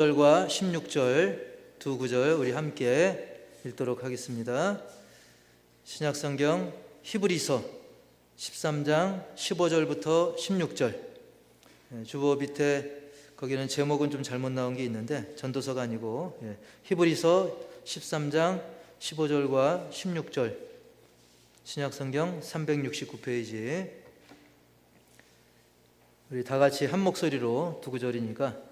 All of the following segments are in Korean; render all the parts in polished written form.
15절과 16절 두 구절 우리 함께 읽도록 하겠습니다. 신약성경 히브리서 13장 15절부터 16절. 주보 밑에 거기는 제목은 좀 잘못 나온 게 있는데 전도서가 아니고 히브리서 13장 15절과 16절, 신약성경 369페이지. 우리 다 같이 한 목소리로 두 구절이니까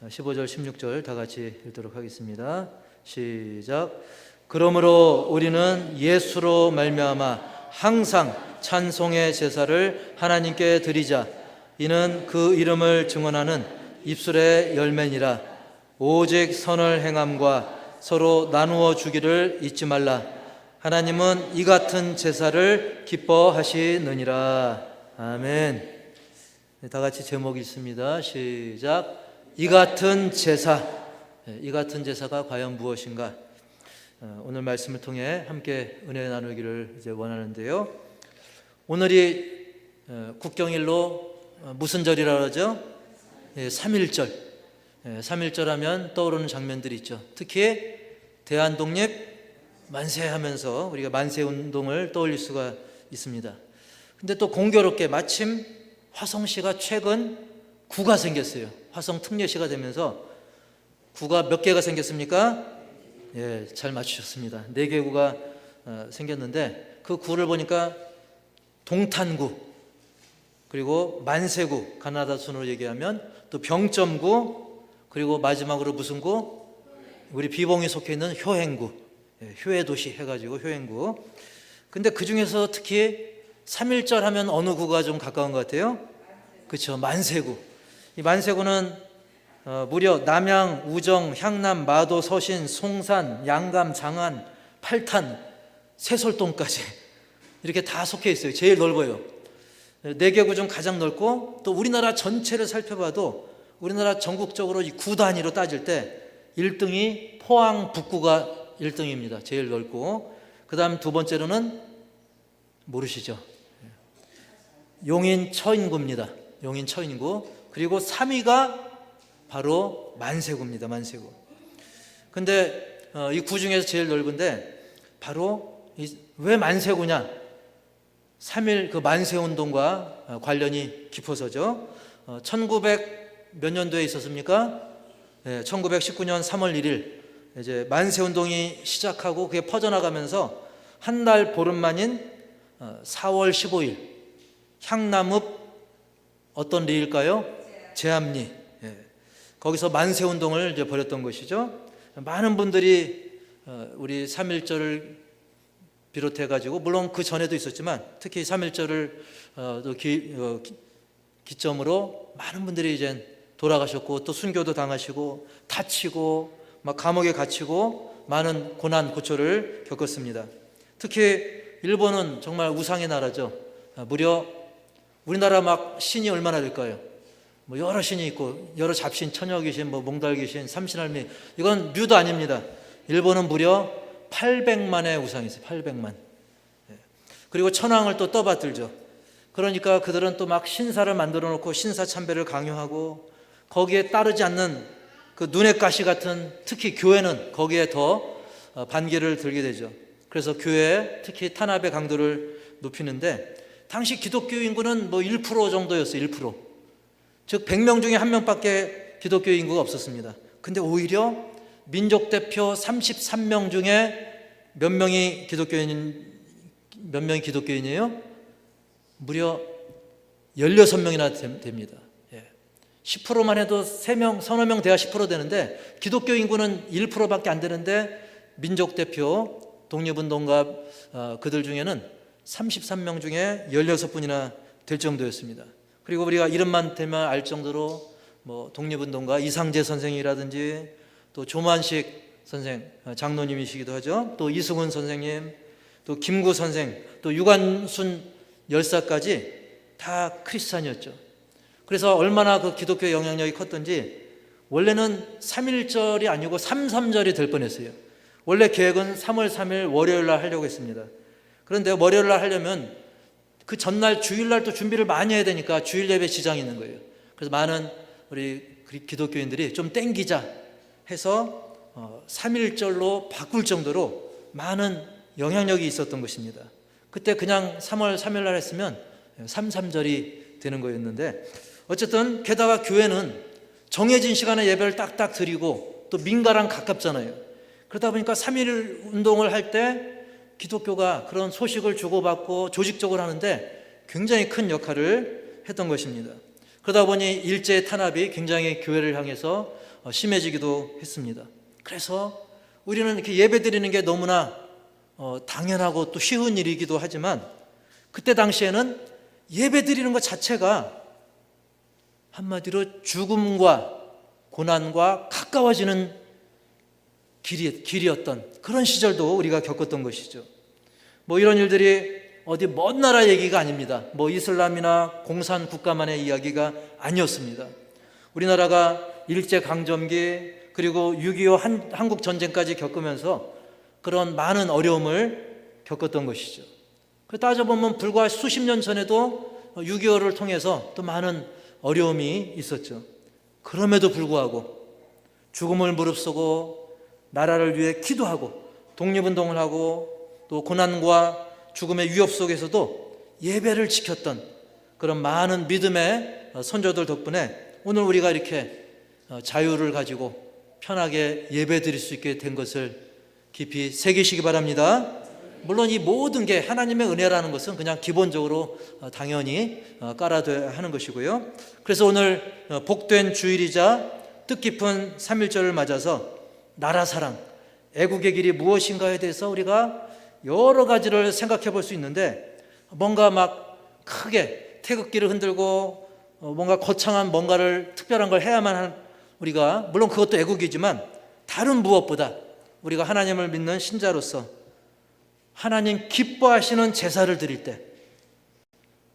15절 16절 다 같이 읽도록 하겠습니다. 시작. 그러므로 우리는 예수로 말미암아 항상 찬송의 제사를 하나님께 드리자. 이는 그 이름을 증언하는 입술의 열매니라. 오직 선을 행함과 서로 나누어 주기를 잊지 말라. 하나님은 이 같은 제사를 기뻐하시느니라. 아멘. 다 같이 제목이 있습니다. 시작. 이 같은 제사. 이 같은 제사가 과연 무엇인가? 오늘 말씀을 통해 함께 은혜 나누기를 이제 원하는데요. 오늘이 국경일로 무슨 절이라 그러죠? 3.1절. 3.1절 하면 떠오르는 장면들이 있죠. 특히 대한독립 만세하면서 우리가 만세운동을 떠올릴 수가 있습니다. 근데 또 공교롭게 마침 화성시가 최근 구가 생겼어요. 화성 특례시가 되면서 구가 몇 개가 생겼습니까? 잘 맞추셨습니다. 4개 구가 생겼는데 그 구를 보니까 동탄구, 그리고 만세구, 가나다 순으로 얘기하면 또 병점구, 그리고 마지막으로 무슨 구? 우리 비봉이 속해 있는 효행구, 효해도시 해가지고 효행구. 근데 그 중에서 특히 3.1절 하면 어느 구가 좀 가까운 것 같아요? 그렇죠, 만세구. 이 만세구는 무려 남양, 우정, 향남, 마도, 서신, 송산, 양감, 장안, 팔탄, 세솔동까지 이렇게 다 속해 있어요. 제일 넓어요. 4개 구 중 가장 넓고, 또 우리나라 전체를 살펴봐도 우리나라 전국적으로 이 구 단위로 따질 때 1등이 포항 북구가 1등입니다. 제일 넓고, 그 다음 두 번째로는 모르시죠? 용인 처인구입니다. 용인 처인구. 그리고 3위가 바로 만세구입니다. 만세구. 근데 이 구 중에서 제일 넓은데 바로 왜 만세구냐? 3.1 그 만세운동과 관련이 깊어서죠. 1900 몇 년도에 있었습니까? 1919년 3월 1일 이제 만세운동이 시작하고 그게 퍼져나가면서 한 달 보름 만인 4월 15일 향남읍 어떤 리일까요? 제암리. 거기서 만세운동을 이제 벌였던 것이죠. 많은 분들이 우리 3.1절을 비롯해가지고, 물론 그 전에도 있었지만 특히 3.1절을 기점으로 많은 분들이 이제 돌아가셨고, 또 순교도 당하시고 다치고 막 감옥에 갇히고 많은 고난 고초를 겪었습니다. 특히 일본은 정말 우상의 나라죠. 무려 우리나라 막 신이 얼마나 될까요? 뭐 여러 신이 있고, 여러 잡신, 처녀귀신, 뭐 몽달귀신, 삼신할미, 이건 뮤도 아닙니다. 일본은 무려 800만의 우상이 있어요. 800만. 그리고 천황을 또 떠받들죠. 그러니까 그들은 또 막 신사를 만들어 놓고 신사참배를 강요하고, 거기에 따르지 않는 그 눈의 가시 같은, 특히 교회는 거기에 더 반기를 들게 되죠. 그래서 교회, 특히 탄압의 강도를 높이는데, 당시 기독교 인구는 뭐 1% 정도였어요. 1%. 즉 100명 중에 1명밖에 기독교 인구가 없었습니다. 근데 오히려 민족 대표 33명 중에 몇 명이 기독교인이에요? 무려 16명이나 됩니다. 10%만 해도 3명, 서너 명 돼야 10% 되는데, 기독교 인구는 1%밖에 안 되는데 민족 대표 독립운동가 그들 중에는 33명 중에 16분이나 될 정도였습니다. 그리고 우리가 이름만 되면 알 정도로 뭐 독립운동가 이상재 선생이라든지, 또 조만식 선생, 장로님이시기도 하죠. 또 이승훈 선생님, 또 김구 선생, 또 유관순 열사까지 다 크리스찬이었죠. 그래서 얼마나 그 기독교 영향력이 컸던지, 원래는 3.1절이 아니고 3.3절이 될 뻔했어요. 원래 계획은 3월 3일 월요일 날 하려고 했습니다. 그런데 월요일 날 하려면 그 전날 주일날 또 준비를 많이 해야 되니까 주일 예배 지장이 있는 거예요. 그래서 많은 우리 기독교인들이 좀 땡기자, 해서 3.1절로 바꿀 정도로 많은 영향력이 있었던 것입니다. 그때 그냥 3월 3일 날 했으면 3.3절이 되는 거였는데, 어쨌든 게다가 교회는 정해진 시간에 예배를 딱딱 드리고 또 민가랑 가깝잖아요. 그러다 보니까 3.1 운동을 할 때 기독교가 그런 소식을 주고받고 조직적으로 하는데 굉장히 큰 역할을 했던 것입니다. 그러다 보니 일제 탄압이 굉장히 교회를 향해서 심해지기도 했습니다. 그래서 우리는 이렇게 예배 드리는 게 너무나 당연하고 또 쉬운 일이기도 하지만, 그때 당시에는 예배 드리는 것 자체가 한마디로 죽음과 고난과 가까워지는 길이었던 그런 시절도 우리가 겪었던 것이죠. 뭐 이런 일들이 어디 먼 나라 얘기가 아닙니다. 뭐 이슬람이나 공산 국가만의 이야기가 아니었습니다. 우리나라가 일제강점기 그리고 6.25 한국전쟁까지 겪으면서 그런 많은 어려움을 겪었던 것이죠. 따져보면 불과 수십 년 전에도 6.25를 통해서 또 많은 어려움이 있었죠. 그럼에도 불구하고 죽음을 무릅쓰고 나라를 위해 기도하고 독립운동을 하고 또 고난과 죽음의 위협 속에서도 예배를 지켰던 그런 많은 믿음의 선조들 덕분에 오늘 우리가 이렇게 자유를 가지고 편하게 예배 드릴 수 있게 된 것을 깊이 새기시기 바랍니다. 물론 이 모든 게 하나님의 은혜라는 것은 그냥 기본적으로 당연히 깔아둬야 하는 것이고요. 그래서 오늘 복된 주일이자 뜻깊은 3.1절을 맞아서 나라 사랑, 애국의 길이 무엇인가에 대해서 우리가 여러 가지를 생각해 볼 수 있는데, 뭔가 막 크게 태극기를 흔들고 뭔가 거창한 뭔가를 특별한 걸 해야만 한 우리가, 물론 그것도 애국이지만 다른 무엇보다 우리가 하나님을 믿는 신자로서 하나님 기뻐하시는 제사를 드릴 때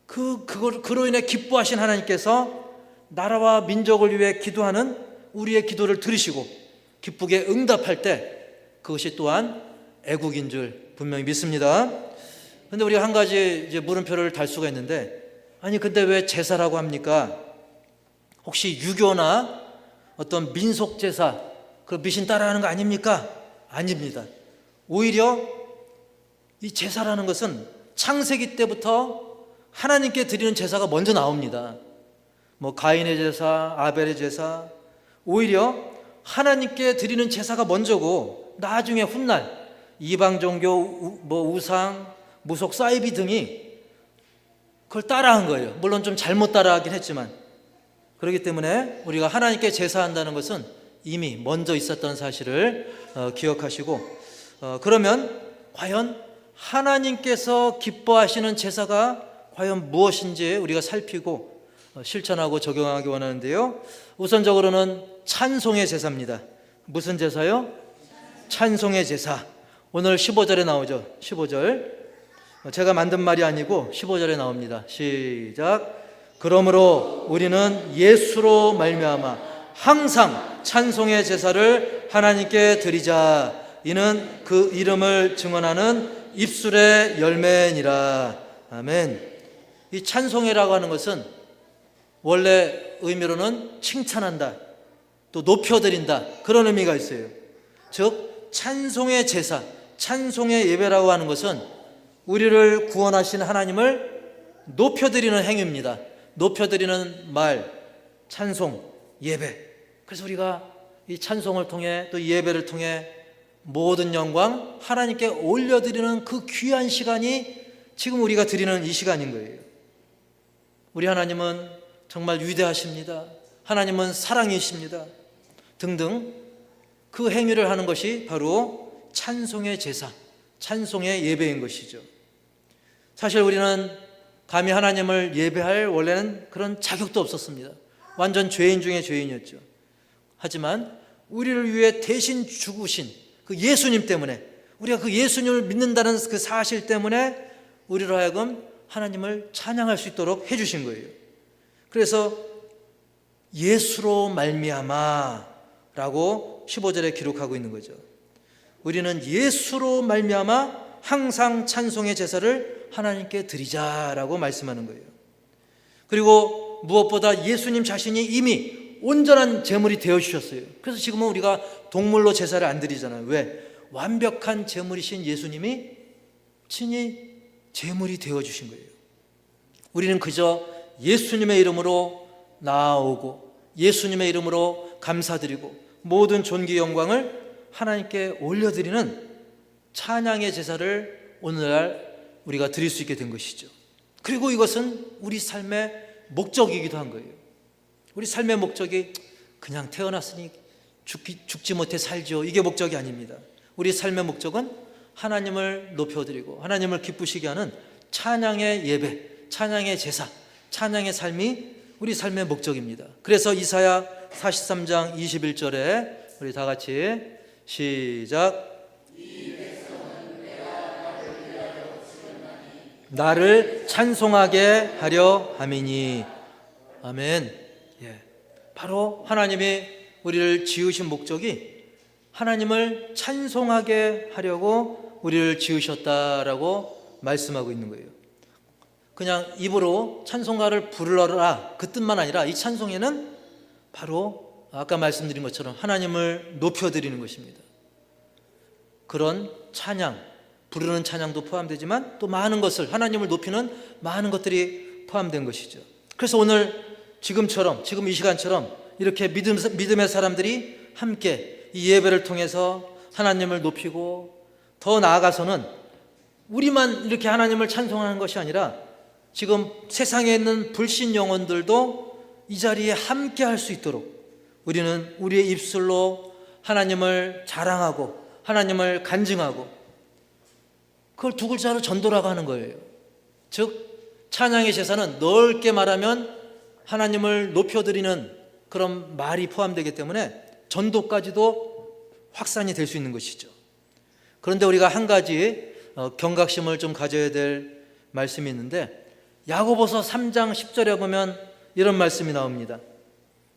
그로 인해 기뻐하신 하나님께서 나라와 민족을 위해 기도하는 우리의 기도를 들으시고 기쁘게 응답할 때 그것이 또한 애국인 줄 분명히 믿습니다. 그런데 우리가 한 가지 이제 물음표를 달 수가 있는데, 아니 근데 왜 제사라고 합니까? 혹시 유교나 어떤 민속 제사, 그 미신 따라하는 거 아닙니까? 아닙니다. 오히려 이 제사라는 것은 창세기 때부터 하나님께 드리는 제사가 먼저 나옵니다. 뭐 가인의 제사, 아벨의 제사, 오히려 하나님께 드리는 제사가 먼저고, 나중에 훗날 이방 종교, 우상, 무속, 사이비 등이 그걸 따라한 거예요. 물론 좀 잘못 따라하긴 했지만. 그렇기 때문에 우리가 하나님께 제사한다는 것은 이미 먼저 있었던 사실을 기억하시고, 그러면 과연 하나님께서 기뻐하시는 제사가 과연 무엇인지 우리가 살피고 실천하고 적용하기 원하는데요. 우선적으로는 찬송의 제사입니다. 무슨 제사요? 찬송의 제사. 오늘 15절에 나오죠. 15절. 제가 만든 말이 아니고 15절에 나옵니다. 시작. 그러므로 우리는 예수로 말미암아 항상 찬송의 제사를 하나님께 드리자. 이는 그 이름을 증언하는 입술의 열매니라. 아멘. 이 찬송회라고 하는 것은 원래 의미로는 칭찬한다, 또 높여드린다, 그런 의미가 있어요. 즉 찬송의 제사, 찬송의 예배라고 하는 것은 우리를 구원하신 하나님을 높여드리는 행위입니다. 높여드리는 말, 찬송, 예배. 그래서 우리가 이 찬송을 통해 또 예배를 통해 모든 영광 하나님께 올려드리는 그 귀한 시간이 지금 우리가 드리는 이 시간인 거예요. 우리 하나님은 정말 위대하십니다. 하나님은 사랑이십니다. 등등 그 행위를 하는 것이 바로 찬송의 제사, 찬송의 예배인 것이죠. 사실 우리는 감히 하나님을 예배할 원래는 그런 자격도 없었습니다. 완전 죄인 중에 죄인이었죠. 하지만 우리를 위해 대신 죽으신 그 예수님 때문에, 우리가 그 예수님을 믿는다는 그 사실 때문에 우리로 하여금 하나님을 찬양할 수 있도록 해주신 거예요. 그래서 예수로 말미암아 라고 15절에 기록하고 있는 거죠. 우리는 예수로 말미암아 항상 찬송의 제사를 하나님께 드리자라고 말씀하는 거예요. 그리고 무엇보다 예수님 자신이 이미 온전한 제물이 되어주셨어요. 그래서 지금은 우리가 동물로 제사를 안 드리잖아요. 왜? 완벽한 제물이신 예수님이 친히 제물이 되어주신 거예요. 우리는 그저 예수님의 이름으로 나아오고 예수님의 이름으로 감사드리고 모든 존귀 영광을 하나님께 올려드리는 찬양의 제사를 오늘날 우리가 드릴 수 있게 된 것이죠. 그리고 이것은 우리 삶의 목적이기도 한 거예요. 우리 삶의 목적이 그냥 태어났으니 죽지 못해 살죠, 이게 목적이 아닙니다. 우리 삶의 목적은 하나님을 높여드리고 하나님을 기쁘시게 하는 찬양의 예배, 찬양의 제사, 찬양의 삶이 우리 삶의 목적입니다. 그래서 이사야 43장 21절에 우리 다 같이 시작. 나를 찬송하게 하려 함이니. 아멘. 예. 바로 하나님이 우리를 지으신 목적이 하나님을 찬송하게 하려고 우리를 지으셨다라고 말씀하고 있는 거예요. 그냥 입으로 찬송가를 부르라 그 뜻만 아니라 이 찬송에는 바로 아까 말씀드린 것처럼 하나님을 높여드리는 것입니다. 그런 찬양, 부르는 찬양도 포함되지만 또 많은 것을, 하나님을 높이는 많은 것들이 포함된 것이죠. 그래서 오늘 지금 이 시간처럼 이렇게 믿음의 사람들이 함께 이 예배를 통해서 하나님을 높이고 더 나아가서는 우리만 이렇게 하나님을 찬송하는 것이 아니라 지금 세상에 있는 불신 영혼들도 이 자리에 함께 할 수 있도록 우리는 우리의 입술로 하나님을 자랑하고 하나님을 간증하고 그걸 두 글자로 전도라고 하는 거예요. 즉 찬양의 제사는 넓게 말하면 하나님을 높여드리는 그런 말이 포함되기 때문에 전도까지도 확산이 될 수 있는 것이죠. 그런데 우리가 한 가지 경각심을 좀 가져야 될 말씀이 있는데 야고보서 3장 10절에 보면 이런 말씀이 나옵니다.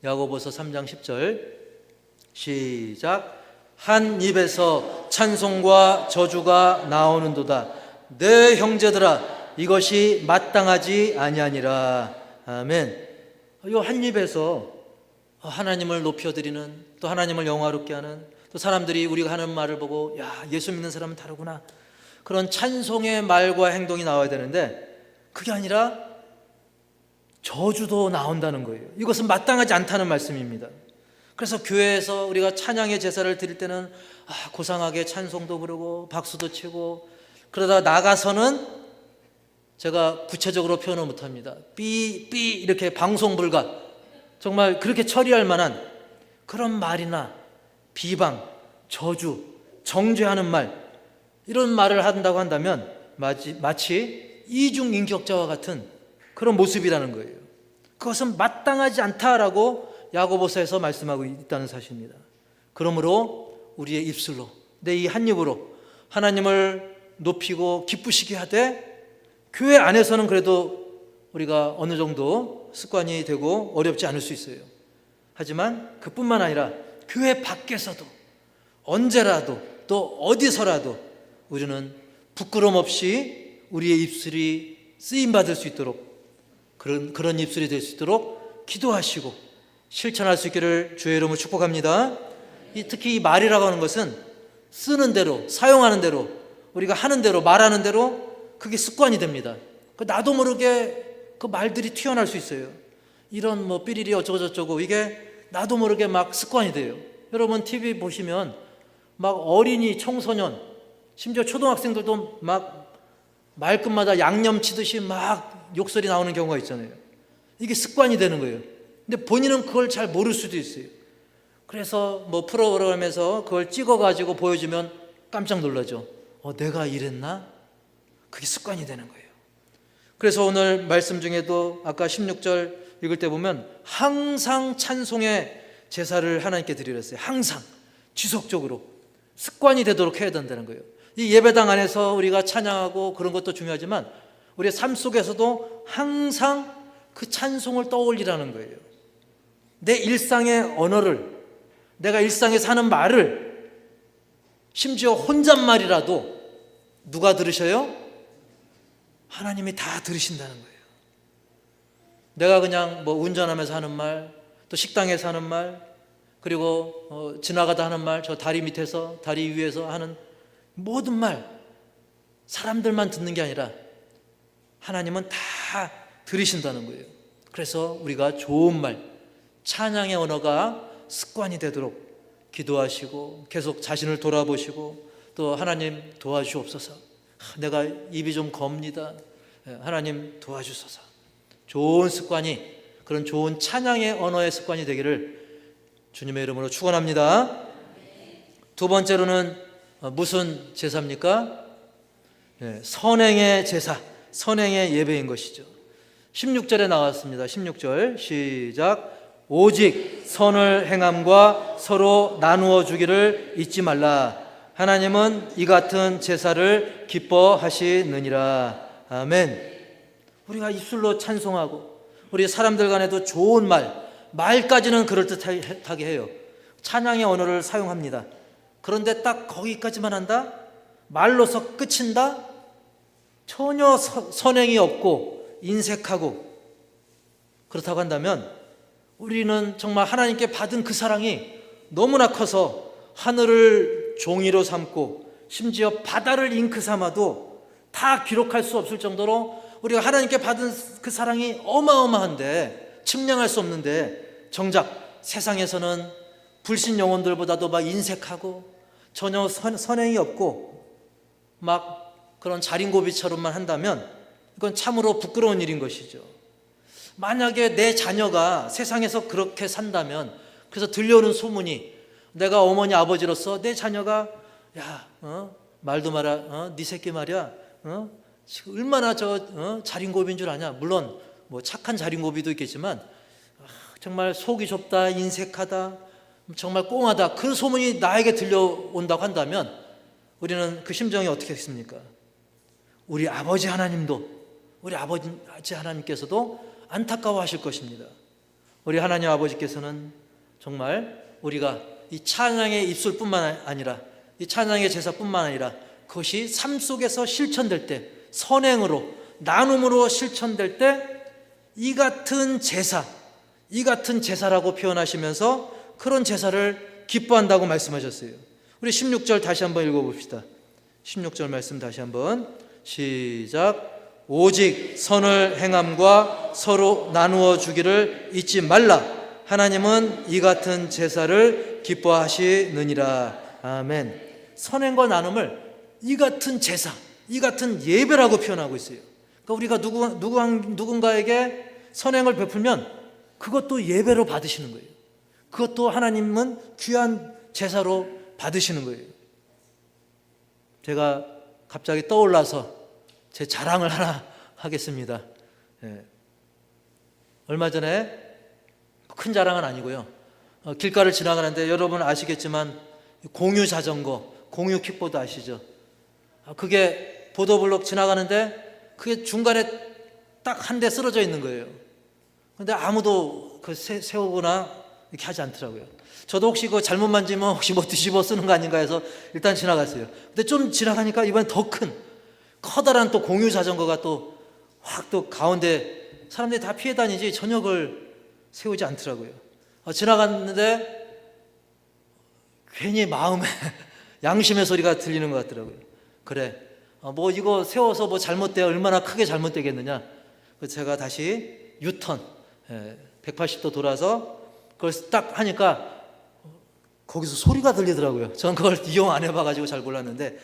야고보서 3장 10절 시작. 한 입에서 찬송과 저주가 나오는도다. 내 형제들아 이것이 마땅하지 아니하니라. 아멘. 이 한 입에서 하나님을 높여드리는, 또 하나님을 영화롭게 하는, 또 사람들이 우리가 하는 말을 보고 야, 예수 믿는 사람은 다르구나, 그런 찬송의 말과 행동이 나와야 되는데 그게 아니라 저주도 나온다는 거예요. 이것은 마땅하지 않다는 말씀입니다. 그래서 교회에서 우리가 찬양의 제사를 드릴 때는 고상하게 찬송도 부르고 박수도 치고 그러다 나가서는 제가 구체적으로 표현을 못합니다. 삐 이렇게 방송 불가, 정말 그렇게 처리할 만한 그런 말이나 비방, 저주, 정죄하는 말, 이런 말을 한다고 한다면 마치 이중인격자와 같은 그런 모습이라는 거예요. 그것은 마땅하지 않다라고 야고보서에서 말씀하고 있다는 사실입니다. 그러므로 우리의 입술로, 내 이 한 입으로 하나님을 높이고 기쁘시게 하되, 교회 안에서는 그래도 우리가 어느 정도 습관이 되고 어렵지 않을 수 있어요. 하지만 그뿐만 아니라 교회 밖에서도 언제라도 또 어디서라도 우리는 부끄럼 없이 우리의 입술이 쓰임받을 수 있도록, 그런 입술이 될 수 있도록 기도하시고 실천할 수 있기를 주의 이름으로 축복합니다. 특히 이 말이라고 하는 것은 쓰는 대로, 사용하는 대로, 우리가 하는 대로, 말하는 대로 그게 습관이 됩니다. 나도 모르게 그 말들이 튀어나올 수 있어요. 이런 삐리리 어쩌고저쩌고, 이게 나도 모르게 막 습관이 돼요. 여러분 TV 보시면 막 어린이, 청소년, 심지어 초등학생들도 막 말끝마다 양념 치듯이 막 욕설이 나오는 경우가 있잖아요. 이게 습관이 되는 거예요. 근데 본인은 그걸 잘 모를 수도 있어요. 그래서 프로그램에서 그걸 찍어가지고 보여주면 깜짝 놀라죠. 내가 이랬나? 그게 습관이 되는 거예요. 그래서 오늘 말씀 중에도 아까 16절 읽을 때 보면 항상 찬송의 제사를 하나님께 드리려 했어요. 항상 지속적으로 습관이 되도록 해야 된다는 거예요. 이 예배당 안에서 우리가 찬양하고 그런 것도 중요하지만 우리의 삶 속에서도 항상 그 찬송을 떠올리라는 거예요. 내 일상의 언어를, 내가 일상에서 하는 말을, 심지어 혼잣말이라도 누가 들으셔요? 하나님이 다 들으신다는 거예요. 내가 그냥 운전하면서 하는 말, 또 식당에서 하는 말, 그리고 지나가다 하는 말, 저 다리 밑에서 다리 위에서 하는 모든 말, 사람들만 듣는 게 아니라 하나님은 다 들으신다는 거예요. 그래서 우리가 좋은 말, 찬양의 언어가 습관이 되도록 기도하시고 계속 자신을 돌아보시고 또 하나님 도와주옵소서. 내가 입이 좀 겁니다. 하나님 도와주소서. 좋은 습관이, 그런 좋은 찬양의 언어의 습관이 되기를 주님의 이름으로 축원합니다. 두 번째로는 무슨 제사입니까? 선행의 제사, 선행의 예배인 것이죠. 16절에 나왔습니다. 16절 시작. 오직 선을 행함과 서로 나누어 주기를 잊지 말라. 하나님은 이 같은 제사를 기뻐하시느니라. 아멘. 우리가 입술로 찬송하고 우리 사람들 간에도 좋은 말까지는 그럴듯하게 해요. 찬양의 언어를 사용합니다. 그런데 딱 거기까지만 한다? 말로서 끝인다? 전혀 선행이 없고 인색하고 그렇다고 한다면 우리는 정말 하나님께 받은 그 사랑이 너무나 커서 하늘을 종이로 삼고 심지어 바다를 잉크 삼아도 다 기록할 수 없을 정도로 우리가 하나님께 받은 그 사랑이 어마어마한데, 측량할 수 없는데, 정작 세상에서는 불신 영혼들보다도 막 인색하고 전혀 선행이 없고 막 그런 자린고비처럼만 한다면 이건 참으로 부끄러운 일인 것이죠. 만약에 내 자녀가 세상에서 그렇게 산다면, 그래서 들려오는 소문이, 내가 어머니 아버지로서 내 자녀가 말도 마라, 네 새끼 말이야, 지금 얼마나 자린고비인 줄 아냐. 물론 뭐 착한 자린고비도 있겠지만 정말 속이 좁다, 인색하다, 정말 꽁하다, 그 소문이 나에게 들려온다고 한다면 우리는 그 심정이 어떻겠습니까? 우리 아버지 하나님도, 우리 아버지 하나님께서도 안타까워하실 것입니다. 우리 하나님 아버지께서는 정말 우리가 이 찬양의 입술뿐만 아니라, 이 찬양의 제사뿐만 아니라 그것이 삶 속에서 실천될 때, 선행으로, 나눔으로 실천될 때 이 같은 제사, 이 같은 제사라고 표현하시면서 그런 제사를 기뻐한다고 말씀하셨어요. 우리 16절 다시 한번 읽어봅시다. 16절 말씀 다시 한번 시작. 오직 선을 행함과 서로 나누어 주기를 잊지 말라. 하나님은 이 같은 제사를 기뻐하시느니라. 아멘. 선행과 나눔을 이 같은 제사, 이 같은 예배라고 표현하고 있어요. 그러니까 우리가 누군가에게 선행을 베풀면 그것도 예배로 받으시는 거예요. 그것도 하나님은 귀한 제사로 받으시는 거예요. 제가 갑자기 떠올라서 제 자랑을 하나 하겠습니다. 얼마 전에, 큰 자랑은 아니고요, 길가를 지나가는데 여러분 아시겠지만 공유 자전거, 공유 킥보드 아시죠? 그게 보도블록 지나가는데 그게 중간에 딱 한 대 쓰러져 있는 거예요. 근데 아무도 그 세우거나 이렇게 하지 않더라고요. 저도 혹시 그거 잘못 만지면 혹시 뭐 뒤집어 쓰는 거 아닌가 해서 일단 지나갔어요. 근데 좀 지나가니까 이번엔 더 커다란 또 공유 자전거가 또 확 또 가운데 사람들이 다 피해 다니지 전혀 그걸 세우지 않더라고요. 지나갔는데 괜히 마음에 양심의 소리가 들리는 것 같더라고요. 그래, 뭐 이거 세워서 뭐 잘못돼 얼마나 크게 잘못되겠느냐. 그래서 제가 다시 유턴 180도 돌아서 그걸 딱 하니까 거기서 소리가 들리더라고요. 저는 그걸 이용 안 해봐가지고 잘 몰랐는데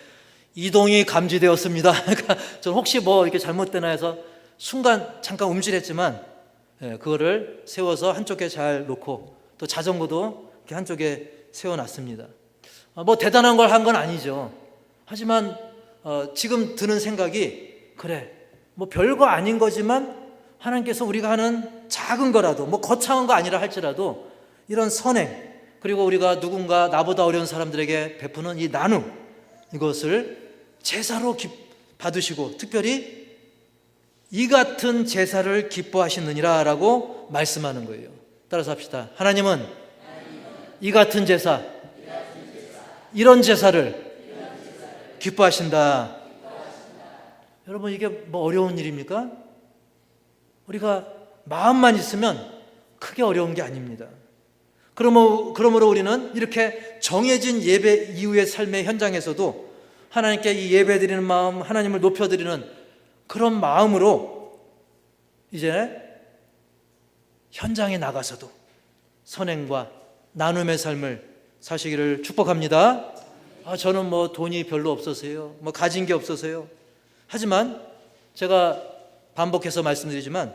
이동이 감지되었습니다. 그러니까 저는 혹시 뭐 이렇게 잘못되나 해서 순간 잠깐 움찔했지만 그거를 세워서 한쪽에 잘 놓고 또 자전거도 이렇게 한쪽에 세워놨습니다. 뭐 대단한 걸 한 건 아니죠. 하지만 지금 드는 생각이, 그래, 뭐 별거 아닌 거지만 하나님께서 우리가 하는 작은 거라도, 뭐 거창한 거 아니라 할지라도 이런 선행, 그리고 우리가 누군가 나보다 어려운 사람들에게 베푸는 이 나눔, 이것을 제사로 받으시고 특별히 이 같은 제사를 기뻐하시느니라 라고 말씀하는 거예요. 따라서 합시다. 하나님은 이 같은 제사, 이런 제사를 기뻐하신다. 여러분, 이게 뭐 어려운 일입니까? 우리가 마음만 있으면 크게 어려운 게 아닙니다. 그러므로 우리는 이렇게 정해진 예배 이후의 삶의 현장에서도 하나님께 이 예배 드리는 마음, 하나님을 높여드리는 그런 마음으로 이제 현장에 나가서도 선행과 나눔의 삶을 사시기를 축복합니다. 저는 뭐 돈이 별로 없어서요, 뭐 가진 게 없어서요. 하지만 제가 반복해서 말씀드리지만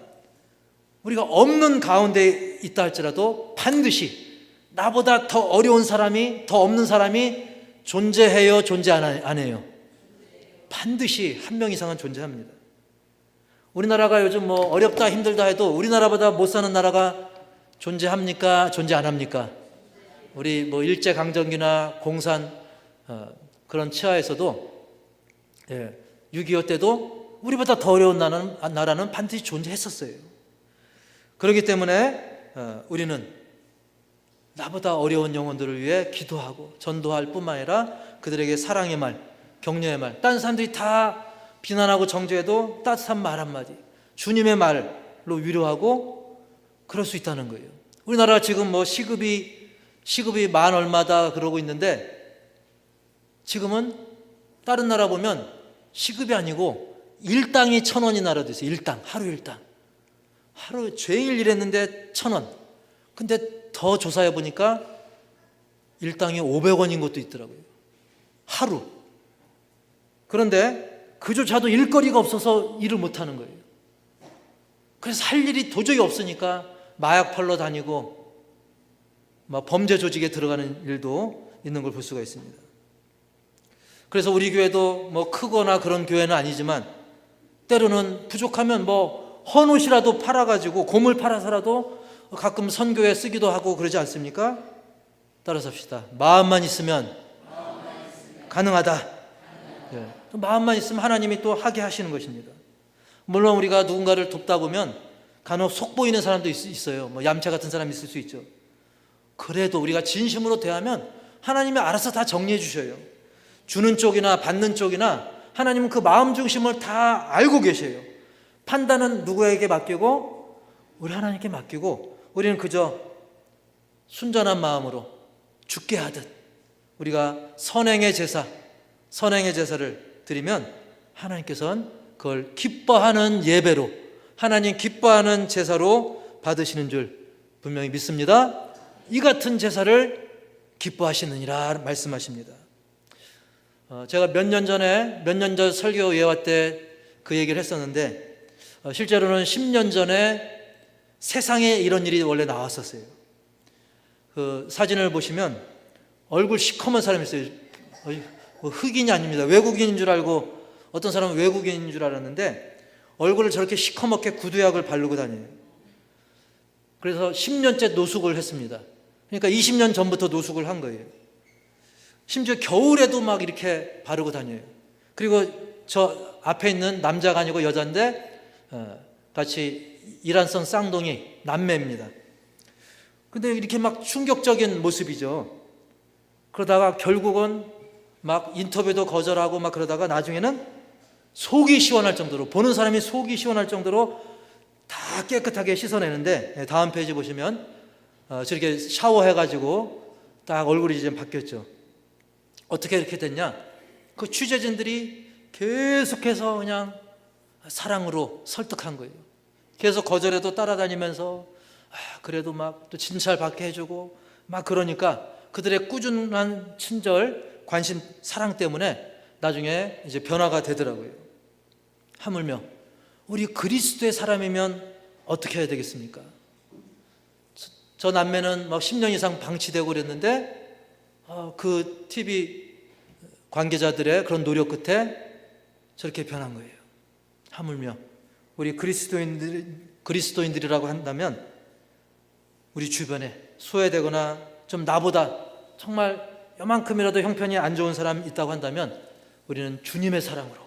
우리가 없는 가운데 있다 할지라도 반드시 나보다 더 어려운 사람이, 더 없는 사람이 존재해요, 존재 안 해요? 반드시 한 명 이상은 존재합니다. 우리나라가 요즘 뭐 어렵다 힘들다 해도 우리나라보다 못 사는 나라가 존재합니까? 존재 안 합니까? 우리 뭐 일제강점기나 공산 그런 치하에서도 6.25 때도 우리보다 더 어려운 나라는 반드시 존재했었어요. 그렇기 때문에 우리는 나보다 어려운 영혼들을 위해 기도하고 전도할 뿐만 아니라 그들에게 사랑의 말, 격려의 말, 다른 사람들이 다 비난하고 정죄해도 따뜻한 말 한마디, 주님의 말로 위로하고 그럴 수 있다는 거예요. 우리나라 지금 뭐 시급이 만 얼마다 그러고 있는데 지금은 다른 나라 보면 시급이 아니고 일당이 1,000원이 나라도 있어요. 일당, 하루 일당. 하루 종일 일했는데 1,000원. 근데 더 조사해 보니까 일당이 500원인 것도 있더라고요. 하루. 그런데 그조차도 일거리가 없어서 일을 못하는 거예요. 그래서 할 일이 도저히 없으니까 마약 팔러 다니고 막 범죄 조직에 들어가는 일도 있는 걸 볼 수가 있습니다. 그래서 우리 교회도 뭐 크거나 그런 교회는 아니지만 때로는 부족하면 뭐 헌옷이라도 팔아가지고 고물 팔아서라도 가끔 선교에 쓰기도 하고 그러지 않습니까? 따라서 합시다. 마음만 있으면 가능하다. 마음만 있으면 하나님이 또 하게 하시는 것입니다. 물론 우리가 누군가를 돕다 보면 간혹 속 보이는 사람도 있어요. 뭐 얌체 같은 사람이 있을 수 있죠. 그래도 우리가 진심으로 대하면 하나님이 알아서 다 정리해 주셔요. 주는 쪽이나 받는 쪽이나 하나님은 그 마음 중심을 다 알고 계셔요. 판단은 누구에게 맡기고 우리 하나님께 맡기고 우리는 그저 순전한 마음으로 죽게 하듯 우리가 선행의 제사를 드리면 하나님께서는 그걸 기뻐하는 예배로, 하나님 기뻐하는 제사로 받으시는 줄 분명히 믿습니다. 이 같은 제사를 기뻐하시느니라 말씀하십니다. 제가 몇 년 전 설교 예화 때 그 얘기를 했었는데 실제로는 10년 전에 세상에 이런 일이 원래 나왔었어요. 그 사진을 보시면 얼굴 시커먼 사람이 있어요. 흑인이 아닙니다. 외국인인 줄 알고, 어떤 사람은 외국인인 줄 알았는데 얼굴을 저렇게 시커멓게 구두약을 바르고 다녀요. 그래서 10년째 노숙을 했습니다. 그러니까 20년 전부터 노숙을 한 거예요. 심지어 겨울에도 막 이렇게 바르고 다녀요. 그리고 저 앞에 있는 남자가 아니고 여자인데 같이 이란선 쌍둥이 남매입니다. 근데 이렇게 막 충격적인 모습이죠. 그러다가 결국은 막 인터뷰도 거절하고 막 그러다가 나중에는 속이 시원할 정도로, 보는 사람이 속이 시원할 정도로 다 깨끗하게 씻어내는데, 다음 페이지 보시면 저렇게 샤워해가지고 딱 얼굴이 이제 바뀌었죠. 어떻게 이렇게 됐냐? 그 취재진들이 계속해서 그냥 사랑으로 설득한 거예요. 계속 거절해도 따라다니면서 그래도 막 또 진찰 받게 해주고 막 그러니까 그들의 꾸준한 친절, 관심, 사랑 때문에 나중에 이제 변화가 되더라고요. 하물며 우리 그리스도의 사람이면 어떻게 해야 되겠습니까? 저 남매는 막 10년 이상 방치되고 그랬는데 그 TV 관계자들의 그런 노력 끝에 저렇게 변한 거예요. 하물며 우리 그리스도인들이라고 한다면 우리 주변에 소외되거나 좀 나보다 정말 요만큼이라도 형편이 안 좋은 사람이 있다고 한다면 우리는 주님의 사랑으로,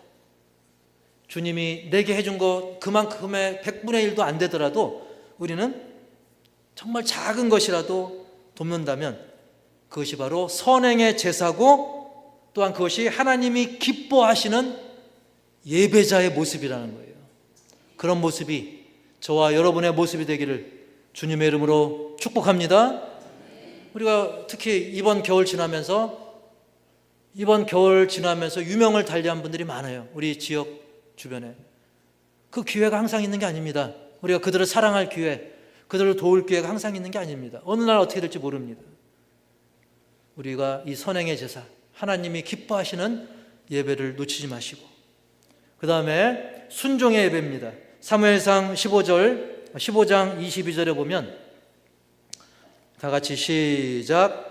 주님이 내게 해준 것 그만큼의 100분의 1도 안 되더라도 우리는 정말 작은 것이라도 돕는다면 그것이 바로 선행의 제사고, 또한 그것이 하나님이 기뻐하시는 예배자의 모습이라는 거예요. 그런 모습이 저와 여러분의 모습이 되기를 주님의 이름으로 축복합니다. 우리가 특히 이번 겨울 지나면서 유명을 달리한 분들이 많아요. 우리 지역 주변에. 그 기회가 항상 있는 게 아닙니다. 우리가 그들을 사랑할 기회, 그들을 도울 기회가 항상 있는 게 아닙니다. 어느 날 어떻게 될지 모릅니다. 우리가 이 선행의 제사, 하나님이 기뻐하시는 예배를 놓치지 마시고, 그 다음에 순종의 예배입니다. 사무엘상 15장 22절에 보면 다 같이 시작.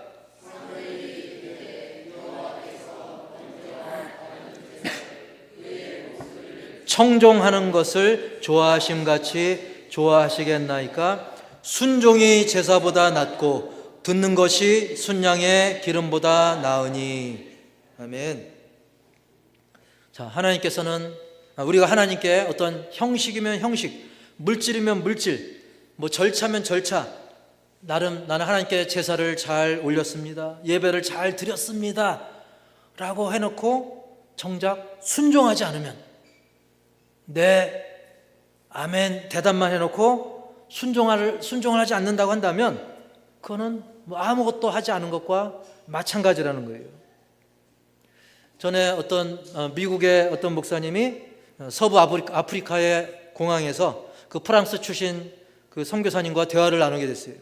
청종하는 것을 좋아하심같이 좋아하시겠나이까? 순종이 제사보다 낫고 듣는 것이 순양의 기름보다 나으니. 아멘. 자, 하나님께서는 우리가 하나님께 어떤 형식이면 형식, 물질이면 물질, 뭐 절차면 절차, 나는 하나님께 제사를 잘 올렸습니다, 예배를 잘 드렸습니다 라고 해놓고 정작 순종하지 않으면, 네, 아멘 대답만 해놓고 순종을 하지 않는다고 한다면 그거는 뭐 아무것도 하지 않은 것과 마찬가지라는 거예요. 전에 미국의 어떤 목사님이 서부 아프리카의 공항에서 그 프랑스 출신 그 선교사님과 대화를 나누게 됐어요.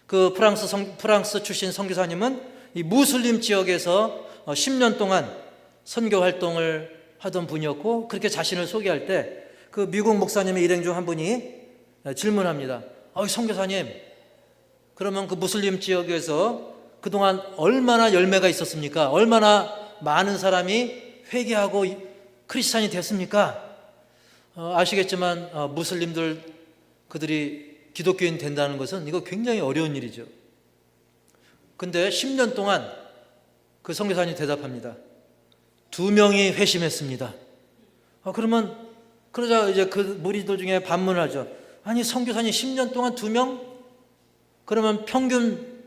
그 프랑스 출신 선교사님은 이 무슬림 지역에서 10년 동안 선교 활동을 하던 분이었고, 그렇게 자신을 소개할 때 그 미국 목사님의 일행 중 한 분이 질문합니다. 선교사님, 그러면 그 무슬림 지역에서 그동안 얼마나 열매가 있었습니까? 얼마나 많은 사람이 회개하고 크리스찬이 됐습니까? 아시겠지만 무슬림들, 그들이 기독교인 된다는 것은 이거 굉장히 어려운 일이죠. 근데 10년 동안 그 선교사님이 대답합니다. 2명이 회심했습니다. 그러자 이제 그 무리들 중에 반문을 하죠. 아니, 선교사님 10년 동안 2명? 그러면 평균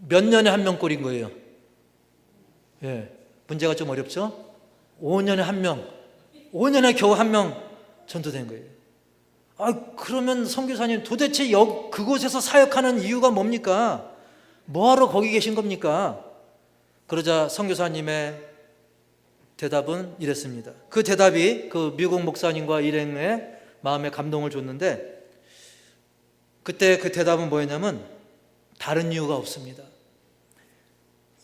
몇 년에 1명 꼴인 거예요. 예, 문제가 좀 어렵죠? 5년에 1명, 5년에 겨우 1명 전도된 거예요. 그러면 선교사님 도대체 그곳에서 사역하는 이유가 뭡니까? 뭐하러 거기 계신 겁니까? 그러자 선교사님의 대답은 이랬습니다. 그 대답이 그 미국 목사님과 일행의 마음에 감동을 줬는데, 그때 그 대답은 뭐였냐면 다른 이유가 없습니다.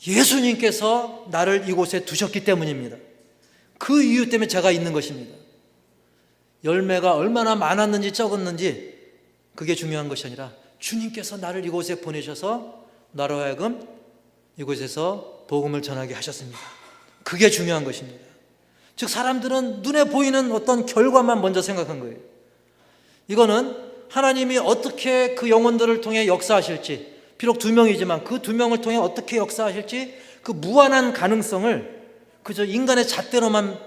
예수님께서 나를 이곳에 두셨기 때문입니다. 그 이유 때문에 제가 있는 것입니다. 열매가 얼마나 많았는지 적었는지 그게 중요한 것이 아니라 주님께서 나를 이곳에 보내셔서 나로 하여금 이곳에서 복음을 전하게 하셨습니다. 그게 중요한 것입니다. 즉, 사람들은 눈에 보이는 어떤 결과만 먼저 생각한 거예요. 이거는 하나님이 어떻게 그 영혼들을 통해 역사하실지, 비록 2명이지만 그 2명을 통해 어떻게 역사하실지 그 무한한 가능성을 그저 인간의 잣대로만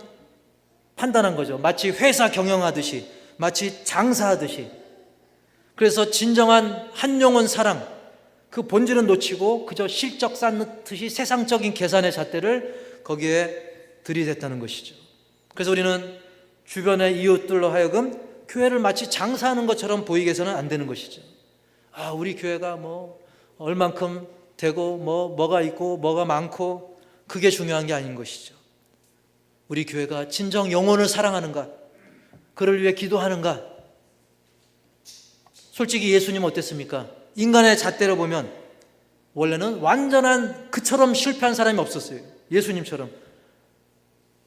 판단한 거죠. 마치 회사 경영하듯이, 마치 장사하듯이. 그래서 진정한 한 영혼 사랑, 그 본질은 놓치고 그저 실적 쌓듯이 세상적인 계산의 잣대를 거기에 들이댔다는 것이죠. 그래서 우리는 주변의 이웃들로 하여금 교회를 마치 장사하는 것처럼 보이게 해서는 안 되는 것이죠. 우리 교회가 뭐 얼만큼 되고 뭐가 있고 뭐가 많고, 그게 중요한 게 아닌 것이죠. 우리 교회가 진정 영혼을 사랑하는가, 그를 위해 기도하는가. 솔직히 예수님 어땠습니까? 인간의 잣대로 보면 원래는 완전한 그처럼 실패한 사람이 없었어요. 예수님처럼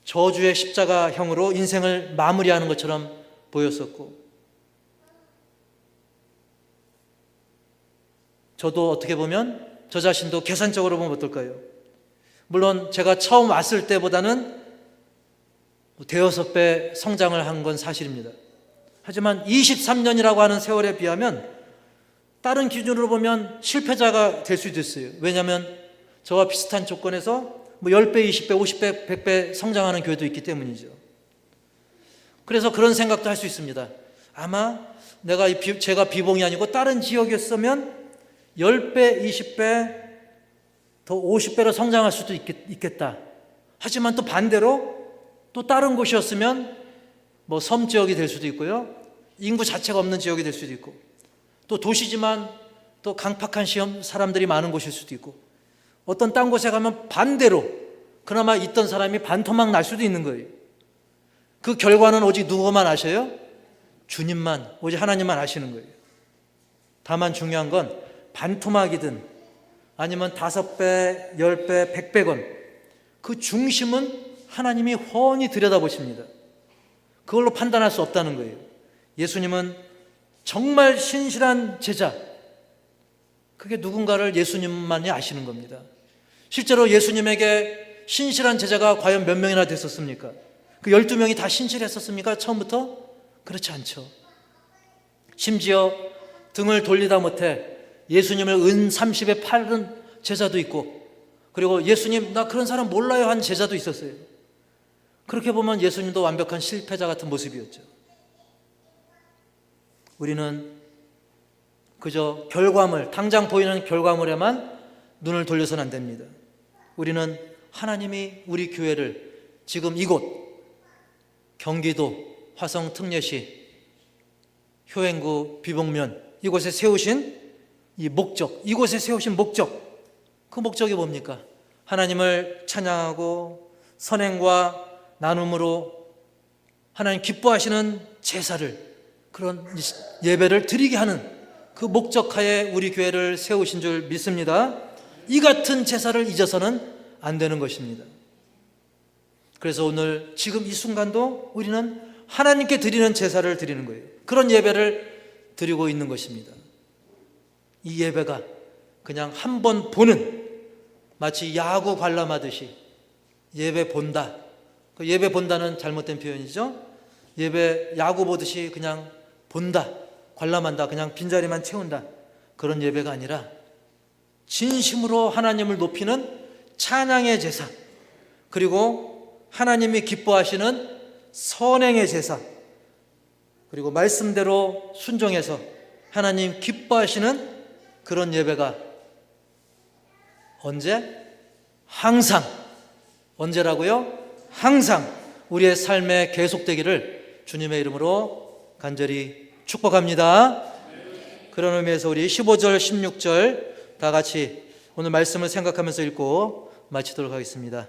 저주의 십자가형으로 인생을 마무리하는 것처럼 보였었고, 저도 어떻게 보면 저 자신도 계산적으로 보면 어떨까요? 물론 제가 처음 왔을 때보다는 대여섯 배 성장을 한 건 사실입니다. 하지만 23년이라고 하는 세월에 비하면 다른 기준으로 보면 실패자가 될 수도 있어요. 왜냐하면 저와 비슷한 조건에서 10배, 20배, 50배, 100배 성장하는 교회도 있기 때문이죠. 그래서 그런 생각도 할 수 있습니다. 아마 제가 비봉이 아니고 다른 지역이었으면 10배, 20배, 더 50배로 성장할 수도 있겠다. 하지만 또 반대로 또 다른 곳이었으면 섬 지역이 될 수도 있고요, 인구 자체가 없는 지역이 될 수도 있고, 또 도시지만 또 강팍한 시험 사람들이 많은 곳일 수도 있고, 어떤 딴 곳에 가면 반대로 그나마 있던 사람이 반토막 날 수도 있는 거예요. 그 결과는 오직 누구만 아셔요? 주님만, 오직 하나님만 아시는 거예요. 다만 중요한 건 반토막이든 아니면 5배, 10배, 100배건 그 중심은 하나님이 훤히 들여다보십니다. 그걸로 판단할 수 없다는 거예요. 예수님은 정말 신실한 제자, 그게 누군가를 예수님만이 아시는 겁니다. 실제로 예수님에게 신실한 제자가 과연 몇 명이나 됐었습니까? 그 12명이 다 신실했었습니까? 처음부터? 그렇지 않죠. 심지어 등을 돌리다 못해 예수님을 은 30에 팔은 제자도 있고, 그리고 예수님 나 그런 사람 몰라요 한 제자도 있었어요. 그렇게 보면 예수님도 완벽한 실패자 같은 모습이었죠. 우리는 그저 결과물, 당장 보이는 결과물에만 눈을 돌려서는 안 됩니다. 우리는 하나님이 우리 교회를 지금 이곳 경기도 화성 특례시 효행구 비봉면 이곳에 세우신 이 목적, 이곳에 세우신 목적, 그 목적이 뭡니까? 하나님을 찬양하고 선행과 나눔으로 하나님 기뻐하시는 제사를, 그런 예배를 드리게 하는 그 목적하에 우리 교회를 세우신 줄 믿습니다. 이 같은 제사를 잊어서는 안 되는 것입니다. 그래서 오늘 지금 이 순간도 우리는 하나님께 드리는 제사를 드리는 거예요. 그런 예배를 드리고 있는 것입니다. 이 예배가 그냥 한 번 보는, 마치 야구 관람하듯이 예배 본다. 그 예배 본다는 잘못된 표현이죠. 예배 야구 보듯이 그냥 본다, 관람한다, 그냥 빈자리만 채운다, 그런 예배가 아니라 진심으로 하나님을 높이는 찬양의 제사, 그리고 하나님이 기뻐하시는 선행의 제사, 그리고 말씀대로 순종해서 하나님 기뻐하시는 그런 예배가 언제? 항상. 언제라고요? 항상 우리의 삶에 계속되기를 주님의 이름으로 간절히 축복합니다. 그런 의미에서 우리 15절 16절 다 같이 오늘 말씀을 생각하면서 읽고 마치도록 하겠습니다.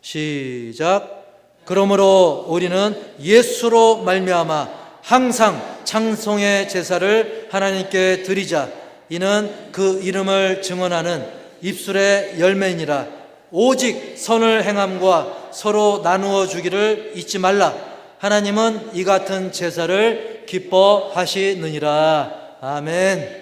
시작. 그러므로 우리는 예수로 말미암아 항상 찬송의 제사를 하나님께 드리자. 이는 그 이름을 증언하는 입술의 열매이니라. 오직 선을 행함과 서로 나누어 주기를 잊지 말라. 하나님은 이 같은 제사를 기뻐하시느니라. 아멘.